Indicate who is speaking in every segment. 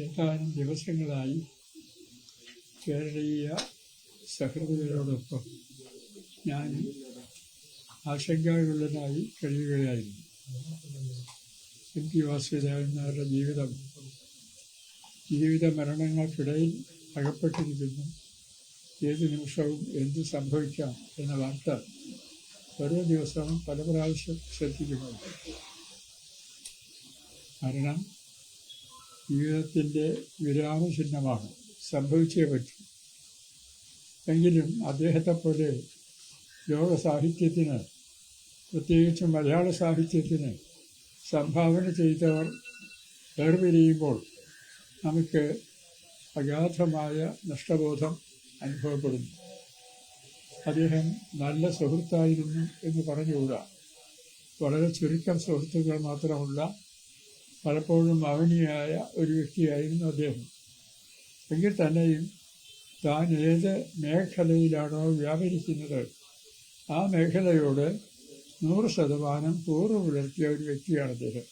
Speaker 1: ഏതാനും ദിവസങ്ങളായി കേരളീയ സഹൃദയരോടൊപ്പം ഞാൻ ആശങ്കാകുലനായി കഴിയുകയായിരുന്നു. MP വാസുദേവൻ നായരുടെ ജീവിത മരണങ്ങൾക്കിടയിൽ അകപ്പെട്ടിരിക്കുന്നു. ഏത് നിമിഷവും എന്ത് സംഭവിക്കാം എന്ന വാർത്ത ഓരോ ദിവസവും പല പ്രാവശ്യം ശ്രദ്ധിക്കുന്നുണ്ട്. മരണം ജീവിതത്തിൻ്റെ വിരാമചിഹ്നമാണ്, സംഭവിച്ചേ പറ്റൂ. എങ്കിലും അദ്ദേഹത്തെപ്പോലെ ലോക സാഹിത്യത്തിന്, പ്രത്യേകിച്ചും മലയാള സാഹിത്യത്തിന് സംഭാവന ചെയ്തവർ വേർപിരിയുമ്പോൾ നമുക്ക് അഗാധമായ നഷ്ടബോധം അനുഭവപ്പെടുന്നു. അദ്ദേഹം നല്ല സുഹൃത്തായിരുന്നു എന്ന് പറഞ്ഞുകൂടാ. വളരെ ചുരുക്കം സുഹൃത്തുക്കൾ മാത്രമുള്ള പലപ്പോഴും മൗനിയായ ഒരു വ്യക്തിയായിരുന്നു അദ്ദേഹം. എങ്കിൽ തന്നെയും താൻ ഏത് മേഖലയിലാണോ വ്യാപരിക്കുന്നത് ആ മേഖലയോട് 100% കൂറ് പുലർത്തിയ ഒരു വ്യക്തിയാണ് അദ്ദേഹം.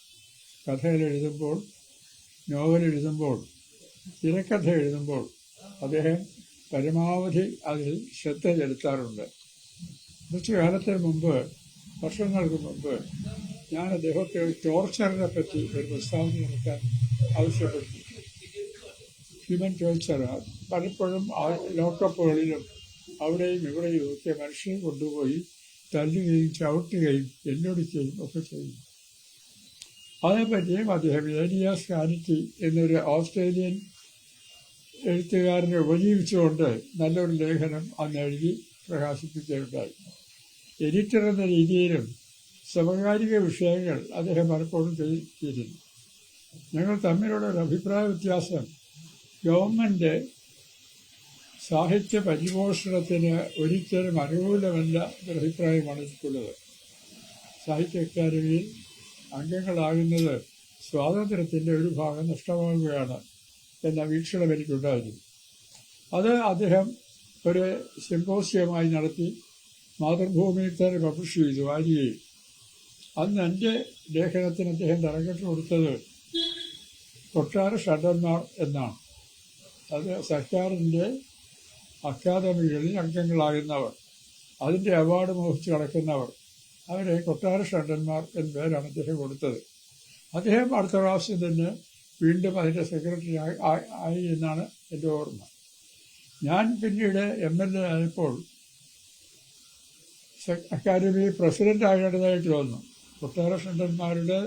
Speaker 1: കഥകൾ എഴുതുമ്പോൾ, നോവൽ എഴുതുമ്പോൾ, തിരക്കഥ എഴുതുമ്പോൾ അദ്ദേഹം പരമാവധി അതിൽ ശ്രദ്ധ ചെലുത്താറുണ്ട്. കുറച്ചു കാലത്തിന് മുമ്പ്, വർഷങ്ങൾക്ക് മുമ്പ്, ഞാൻ അദ്ദേഹത്തെ ടോർച്ചറിനെ പറ്റി ഒരു പ്രസ്താവന നടത്താൻ ആവശ്യപ്പെട്ടു. ഹ്യൂമൻ ടോർച്ചർ പലപ്പോഴും ലോക്കപ്പുകളിലും അവിടെയും ഇവിടെയും ഒക്കെ മനുഷ്യരെ കൊണ്ടുപോയി തല്ലുകയും ചവിട്ടുകയും എല്ലൊടിക്കുകയും ഒക്കെ ചെയ്യും. അതേപ്പറ്റിയും അദ്ദേഹം ഏലിയാസ് കാനിറ്റി എന്നൊരു ഓസ്ട്രേലിയൻ എഴുത്തുകാരനെ ഉപജീവിച്ചുകൊണ്ട് നല്ലൊരു ലേഖനം അന്ന് എഴുതി പ്രകാശിപ്പിക്കുകയുണ്ടായി. എഡിറ്റർ എന്ന രീതിയിലും സമകാലിക വിഷയങ്ങൾ അദ്ദേഹം പലപ്പോഴും ചെയ്തിരുന്നു. ഞങ്ങൾ തമ്മിലുള്ള ഒരു അഭിപ്രായ വ്യത്യാസം, ഗവൺമെൻറ് സാഹിത്യ പരിപോഷണത്തിന് ഒരിക്കലും അനുകൂലമല്ല എന്നൊരു അഭിപ്രായമാണ് എനിക്കുള്ളത്. സാഹിത്യ അക്കാദമിയിൽ അംഗങ്ങളാകുന്നത് സ്വാതന്ത്ര്യത്തിൻ്റെ ഒരു ഭാഗം നഷ്ടമാവുകയാണ് എന്ന വീക്ഷണം എനിക്കുണ്ടായിരുന്നു. അത് അദ്ദേഹം ഒരു സിമ്പോസിയമായി നടത്തി മാതൃഭൂമിയിൽ തന്നെ പബ്ലിഷ് ചെയ്തു, വാരികയിൽ. അന്ന് എൻ്റെ ലേഖനത്തിന് അദ്ദേഹം തലക്കെട്ട് കൊടുത്തത് കൊട്ടാര ഷഡന്മാർ എന്നാണ്. അത് സർക്കാരിൻ്റെ അക്കാദമികളിൽ അംഗങ്ങളാകുന്നവർ, അതിൻ്റെ അവാർഡ് മോഹിച്ച് കിടക്കുന്നവർ, അവരെ കൊട്ടാര ഷഡന്മാർ എന്ന പേരാണ് അദ്ദേഹം കൊടുത്തത്. അദ്ദേഹം അടുത്ത പ്രാവശ്യം തന്നെ വീണ്ടും അതിൻ്റെ സെക്രട്ടറി ആയി എന്നാണ് എൻ്റെ ഓർമ്മ. ഞാൻ പിന്നീട് MLA ആയപ്പോൾ അക്കാദമി പ്രസിഡന്റ് ആകേണ്ടതായിട്ട് വന്നു. കൊട്ടാര ഷണ്ടന്മാരുടെ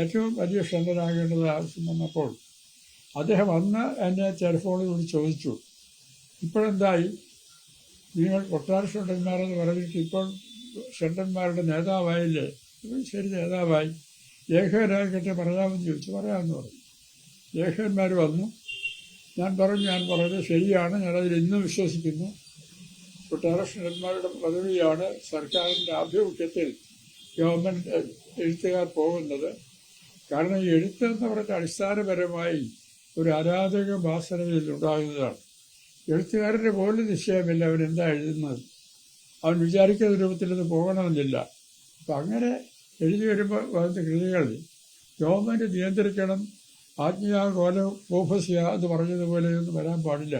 Speaker 1: ഏറ്റവും വലിയ ഷണ്ടനാകേണ്ടത് ആവശ്യം വന്നപ്പോൾ അദ്ദേഹം അന്ന് എന്നെ ടെലിഫോണിൽ വിളിച്ച് ചോദിച്ചു, ഇപ്പോഴെന്തായി, നിങ്ങൾ കൊട്ടാര ഷണ്ടന്മാരെന്ന് പറഞ്ഞിട്ട് ഇപ്പോൾ ഷണ്ടന്മാരുടെ നേതാവായില്ലേ? ശരി, നേതാവായി. ലേഖകരാകട്ടെ പറയാമെന്ന് ചോദിച്ചു. പറയാമെന്ന് പറഞ്ഞു. ലേഖകന്മാർ വന്നു. ഞാൻ പറഞ്ഞത് ശരിയാണ്, ഞാനതിൽ ഇന്നും വിശ്വസിക്കുന്നു. കൊട്ടാര ഷണ്ടന്മാരുടെ പദവിയാണ് സർക്കാരിൻ്റെ ആഭിമുഖ്യത്തിൽ ഗവൺമെൻറ് എഴുത്തുകാർ പോകുന്നത്. കാരണം ഈ എഴുത്തെന്ന് പറഞ്ഞ അടിസ്ഥാനപരമായി ഒരു അരാജക വാസനയിൽ ഉണ്ടാകുന്നതാണ്. എഴുത്തുകാരൻ്റെ പോലും നിശ്ചയമില്ല അവനെന്താ എഴുതുന്നത്. അവൻ വിചാരിക്കുന്ന രൂപത്തിൽ ഇത് പോകണമെന്നില്ല. അപ്പം അങ്ങനെ എഴുതി വരുമ്പോൾ വരുന്ന കൃതികളിൽ ഗവൺമെൻറ് നിയന്ത്രിക്കണം, ആജ്ഞാകോല ഓഫസ്യ എന്ന് പറഞ്ഞതുപോലെയൊന്നും വരാൻ പാടില്ല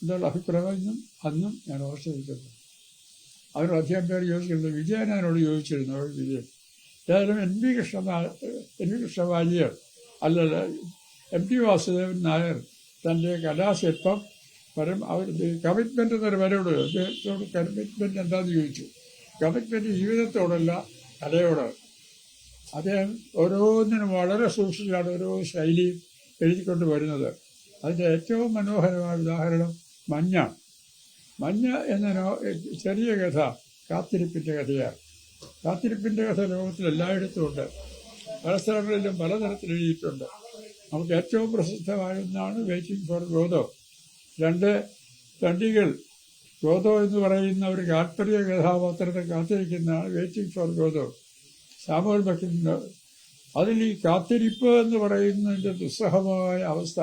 Speaker 1: എന്നുള്ള അഭിപ്രായം അന്നും ഞാൻ ഓർത്തിരിക്കുന്നു. അവർ അധികം പേര് ചോദിച്ചിരുന്നു. വിജയനോട് ചോദിച്ചിരുന്നു. വിജയൻ ഏതായാലും NV കൃഷ്ണവാര്യർ അല്ലല്ല MP വാസുദേവൻ നായർ തൻ്റെ കലാശില്പം അവരുടെ കമ്മിറ്റ്മെൻ്റ് എന്നൊരു വരോട് അദ്ദേഹത്തോട് കമ്മിറ്റ്മെൻറ്റ് എന്താണെന്ന് ചോദിച്ചു. കമ്മിറ്റ്മെൻറ്റ് ജീവിതത്തോടല്ല, കലയോടാണ്. അദ്ദേഹം ഓരോന്നിനും വളരെ സൂക്ഷിച്ചാണ് ഓരോ ശൈലിയും എഴുതിക്കൊണ്ട് വരുന്നത്. അതിൻ്റെ ഏറ്റവും മനോഹരമായ ഉദാഹരണം മഞ്ഞാണ്. മഞ്ഞ എന്ന ചെറിയ കഥ കാത്തിരിപ്പിൻ്റെ കഥയാണ്. കാത്തിരിപ്പിൻ്റെ കഥ ലോകത്തിൽ എല്ലായിടത്തും ഉണ്ട്. പല സ്ഥലങ്ങളിലും പലതരത്തിൽ എഴുതിയിട്ടുണ്ട്. നമുക്ക് ഏറ്റവും പ്രസിദ്ധമായൊന്നാണ് വെയിറ്റിംഗ് ഫോർ ഗോദോ. 2 തണ്ടികൾ ഗോദോ എന്ന് പറയുന്ന ഒരു താൽപര്യ കഥാപാത്രത്തെ കാത്തിരിക്കുന്നതാണ് വെയിറ്റിംഗ് ഫോർ ഗോദോ, സാമുവൽ ബക്കറ്റിൻ്റെ. അതിൽ ഈ കാത്തിരിപ്പ് എന്ന് പറയുന്നതിൻ്റെ ദുസ്സഹമായ അവസ്ഥ,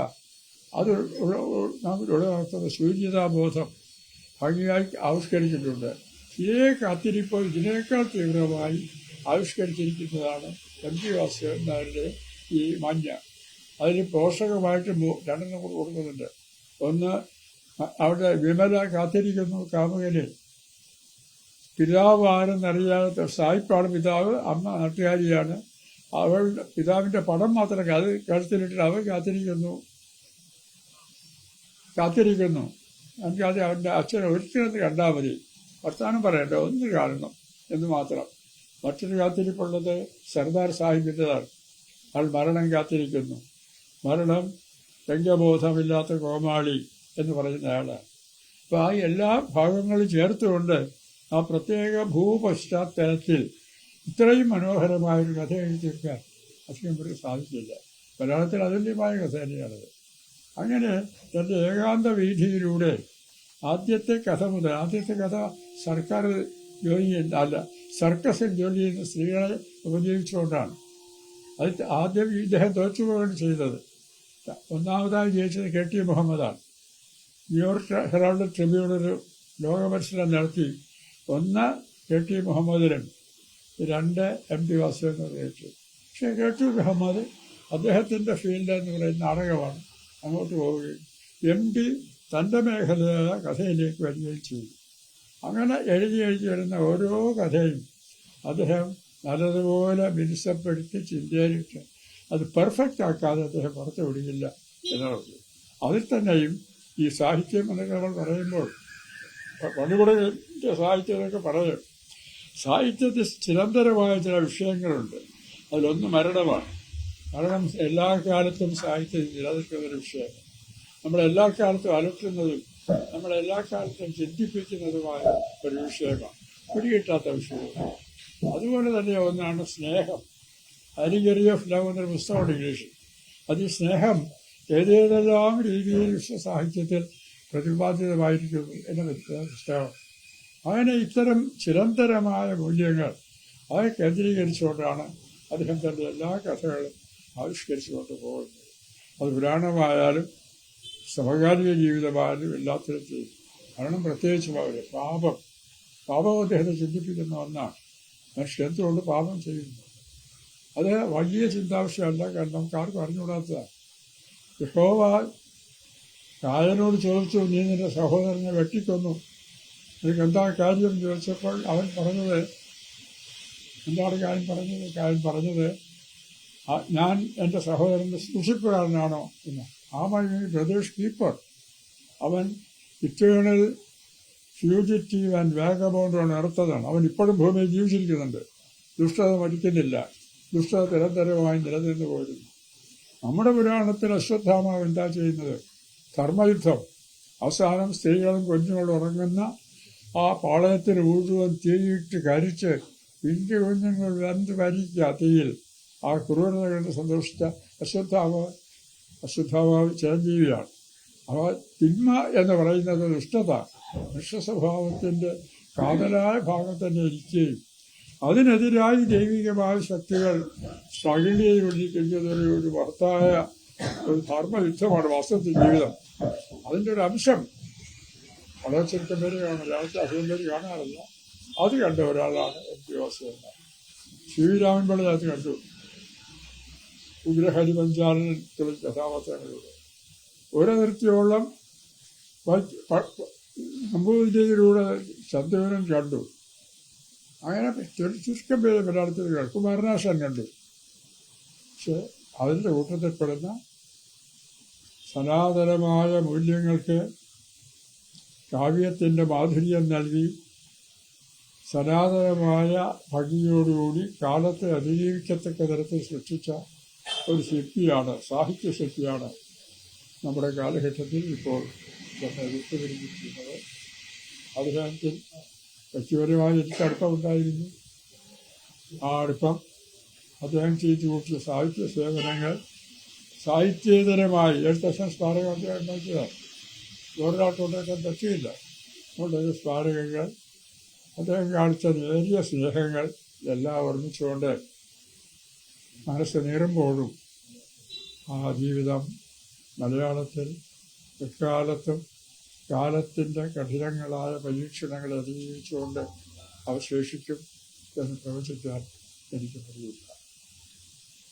Speaker 1: അത് നമ്മൾ ഉളവാക്കുന്ന ശൂന്യതാബോധം ഭംഗിയായി ആവിഷ്കരിച്ചിട്ടുണ്ട്. ഇതേ കാത്തിരിപ്പ് ഇതിനേക്കാൾ തീവ്രമായി ആവിഷ്കരിച്ചിരിക്കുന്നതാണ് MP വാസുദേവൻ നായരുടെ ഈ മഞ്ഞ. അതിന് പോഷകമായിട്ട് രണ്ടെണ്ണം കൂടെ കൊടുക്കുന്നുണ്ട്. ഒന്ന്, അവിടെ വിമല കാത്തിരിക്കുന്നു കാമുകന്. പിതാവ് ആരെന്നറിയാത്ത സായിപ്പാണ് പിതാവ്, അമ്മ നാട്ടുകാരിയാണ്. അവളുടെ പിതാവിൻ്റെ പടം മാത്രമേ അത് കഴുത്തിലിട്ടിട്ട് അവൻ കാത്തിരിക്കുന്നു. എനിക്കത് അവൻ്റെ അച്ഛനെ ഒരിക്കലും കണ്ടാൽ മതി, വർത്താനം പറയണ്ട, ഒന്ന് കാണണം എന്ന് മാത്രം. മറ്റൊരു കാത്തിരിപ്പുള്ളത് സർദാർ സാഹിബിൻ്റെതാണ്. അയാൾ മരണം കാത്തിരിക്കുന്നു. മരണം രംഗബോധമില്ലാത്ത കോമാളി എന്ന് പറയുന്ന ആളാണ്. അപ്പോൾ ആ എല്ലാ ഭാഗങ്ങളും ചേർത്തുകൊണ്ട് ആ പ്രത്യേക ഭൂപശ്ചാത്തലത്തിൽ ഇത്രയും മനോഹരമായൊരു കഥ എഴുതി തീർക്കാൻ അധികം പേർക്ക് സാധിച്ചില്ല. മലയാളത്തിൽ അതുല്യമായ കഥ തന്നെയാണത്. അങ്ങനെ തൻ്റെ ഏകാന്ത വീഥിയിലൂടെ ആദ്യത്തെ കഥ സർക്കാർ ജോലി ചെയ്യുന്ന അല്ല, സർക്കസിൽ ജോലി ചെയ്യുന്ന സ്ത്രീകളെ ഉപജീവിച്ചുകൊണ്ടാണ്. അത് ആദ്യം ഇദ്ദേഹം തോറ്റുപോവുകയാണ് ചെയ്തത്. ഒന്നാമതായി ജയിച്ചത് KT മുഹമ്മദാണ്. ന്യൂയോർക്ക് ഹെറാൾഡ് ട്രിബ്യൂണൊരു ലോകമത്സരം നടത്തി. 1 KT മുഹമ്മദിനും 2 MT വാസുദേവൻ ജയിച്ചു. പക്ഷേ KT മുഹമ്മദ് അദ്ദേഹത്തിൻ്റെ ഫീൽഡ് എന്ന് പറയുന്ന നാടകമാണ്, അങ്ങോട്ട് പോവുകയും MT തൻ്റെ മേഖലയായ കഥയിലേക്ക് വരികയും ചെയ്തു. അങ്ങനെ എഴുതി വരുന്ന ഓരോ കഥയും അദ്ദേഹം നല്ലതുപോലെ മിനുസപ്പെടുത്തി ചിന്തയിലിട്ട് അത് പെർഫെക്റ്റ് ആക്കാതെ അദ്ദേഹം പുറത്തു വിടുകയില്ല എന്നുള്ളത്. അതിൽ തന്നെയും ഈ സാഹിത്യം എന്നൊക്കെ നമ്മൾ പറയുമ്പോൾ പണിപുടൻ്റെ സാഹിത്യമൊക്കെ പറയും. സാഹിത്യത്തിൽ ചിരന്തരമായ ചില വിഷയങ്ങളുണ്ട്. അതിലൊന്ന് മരണമാണ്. മരണം എല്ലാ കാലത്തും സാഹിത്യത്തിൽ നിലനിൽക്കുന്നൊരു വിഷയമാണ്. നമ്മളെല്ലാ കാലത്തും അലട്ടുന്നതും നമ്മളെല്ലാ കാലത്തും ചിന്തിപ്പിക്കുന്നതുമായ ഒരു വിഷയമാണ്, പിടികിട്ടാത്ത വിഷയമാണ്. അതുപോലെ തന്നെ ഒന്നാണ് സ്നേഹം. അരിഗറി ഓഫ് ലവ് എന്നൊരു പുസ്തകമുണ്ട് ഇംഗ്ലീഷിൽ. അത് ഈ സ്നേഹം ഏതേതെല്ലാം രീതിയിൽ വിശ്വസാഹിത്യത്തിൽ പ്രതിപാദിതമായിരിക്കുന്നു എന്ന പുസ്തകം. അങ്ങനെ ഇത്തരം ചിരന്തരമായ മൂല്യങ്ങൾ അത് കേന്ദ്രീകരിച്ചുകൊണ്ടാണ് അദ്ദേഹം തൻ്റെ എല്ലാ കഥകളും ആവിഷ്കരിച്ചുകൊണ്ട് പോകുന്നത്. അത് പുരാണമായാലും സമകാലിക ജീവിതമായാലും എല്ലാത്തിലും ചെയ്യും. കാരണം പ്രത്യേകിച്ചും അവർ പാപം അദ്ദേഹത്തെ ചിന്തിപ്പിക്കുന്ന ഒന്നാണ്. മനുഷ്യൻ എന്തുകൊണ്ട് പാപം ചെയ്യുന്നു? അത് വലിയ ചിന്താവിഷയമല്ല, കാരണം നമുക്ക് ആർക്കും അറിഞ്ഞുകൂടാത്തതാണ്. യഹോവ കായനോട് ചോദിച്ചു, നീ നിന്റെ സഹോദരനെ വെട്ടിക്കൊന്നു, നിനക്ക് എന്താ കാര്യം ചോദിച്ചപ്പോൾ അവൻ പറഞ്ഞത്, എന്താണ് കായൻ പറഞ്ഞത്, ഞാൻ എൻ്റെ സഹോദരൻ്റെ സൂക്ഷിപ്പുകാരനാണോ എന്ന്. My brothers keeper. അവൻ ഇറ്റേണൽ ഫ്യൂജിറ്റീവ് ആൻഡ് വാഗബൗണ്ടാണ് അർത്ഥതാണ്. അവൻ ഇപ്പോഴും ഭൂമിയിൽ ജീവിച്ചിരിക്കുന്നുണ്ട്. ദുഷ്ടത മരിക്കുന്നില്ല. ദുഷ്ടത നിരന്തരമായി നിലനിന്ന് പോയിരുന്നു. നമ്മുടെ പുരാണത്തിൽ അശ്വത്ഥാമാവ് എന്താ ചെയ്യുന്നത്? ധർമ്മയുദ്ധം. അവസാനം സ്ത്രീകളും കുഞ്ഞുങ്ങളും ഉറങ്ങുന്ന ആ പാളയത്തിന് മുഴുവൻ തീയിട്ട് കരിച്ച് പിഞ്ചു കുഞ്ഞുങ്ങൾ വെന്ത് വരിക്കുക തീയിൽ. ആ ക്രൂരത കണ്ട് സന്തോഷിച്ച അശ്വത്ഥാമാവ് ചിരഞ്ജീവിയാണ്. അവ തിന്മ എന്ന് പറയുന്നത് ദുഷ്ടത, മനുഷ്യ സ്വഭാവത്തിൻ്റെ കാതലായ ഭാഗം തന്നെ ഇരിക്കുകയും അതിനെതിരായി ദൈവികമായ ശക്തികൾ സ്ട്രഗിൾ ചെയ്തുകൊണ്ടിരിക്കുന്നത് ഒരു മഹത്തായ ഒരു ധർമ്മയുദ്ധമാണ് വാസ്തവത്തിൽ ജീവിതം. അതിൻ്റെ ഒരു അംശം വളരെ ചുരുക്കം പേര് കാണില്ല, അധികം പേര് കാണാറില്ല. അത് കണ്ട ഒരാളാണ് MT വാസുദേവൻ. ശ്രീരാമൻ പിള്ള അത് കണ്ടു. ഉഗ്രഹരിപഞ്ചാരൻ തുടങ്ങിയ കഥാപാത്രങ്ങളിലൂടെ ഒരതിർത്തിയോളം നമ്പൂതിരിയിലൂടെ ചന്ദ്രനും കണ്ടു. അങ്ങനെ ചുരുക്കം പേര് മലയാളത്തിൽ കുമാരനാശാൻ കണ്ടു. പക്ഷെ അതിൻ്റെ കൂട്ടത്തിൽപ്പെടുന്ന സനാതനമായ മൂല്യങ്ങൾക്ക് കാവ്യത്തിൻ്റെ മാധുര്യം നൽകി സനാതനമായ ഭംഗിയോടുകൂടി കാലത്തെ അതിജീവിക്കത്തക്ക തരത്തിൽ സൃഷ്ടിച്ച ഒരു ശില്പിയാണ്, സാഹിത്യ ശില്പിയാണ് നമ്മുടെ കാലഘട്ടത്തിൽ ഇപ്പോൾ തന്നെ വിട്ടുപിടിപ്പിക്കുന്നത്. അദ്ദേഹത്തിൽ വ്യക്തിപരമായി എനിക്ക് അടുപ്പമുണ്ടായിരുന്നു. ആ അടുപ്പം അദ്ദേഹം ചെയ്തു കൂട്ടിയ സാഹിത്യ സേവനങ്ങൾ സാഹിത്യേതരമായി എഴുത്തച്ഛൻ സ്മാരകം അദ്ദേഹം ഉണ്ടാക്കിയതാണ്. വേറൊരാൾക്കുണ്ടാക്കാൻ പറ്റിയില്ല. അതുകൊണ്ട് സ്മാരകങ്ങൾ, അദ്ദേഹം കാണിച്ച നേരിയ സ്നേഹങ്ങൾ എല്ലാം ഓർമ്മിച്ചുകൊണ്ട് മനസ്സ് നീറുമ്പോഴും ആ ജീവിതം മലയാളത്തിൽ എക്കാലത്തും കാലത്തിൻ്റെ കഠിനങ്ങളായ പരീക്ഷണങ്ങളെ അതിജീവിച്ചുകൊണ്ട് അവശേഷിക്കും എന്ന് പ്രവചിക്കാൻ എനിക്ക് കഴിയില്ല.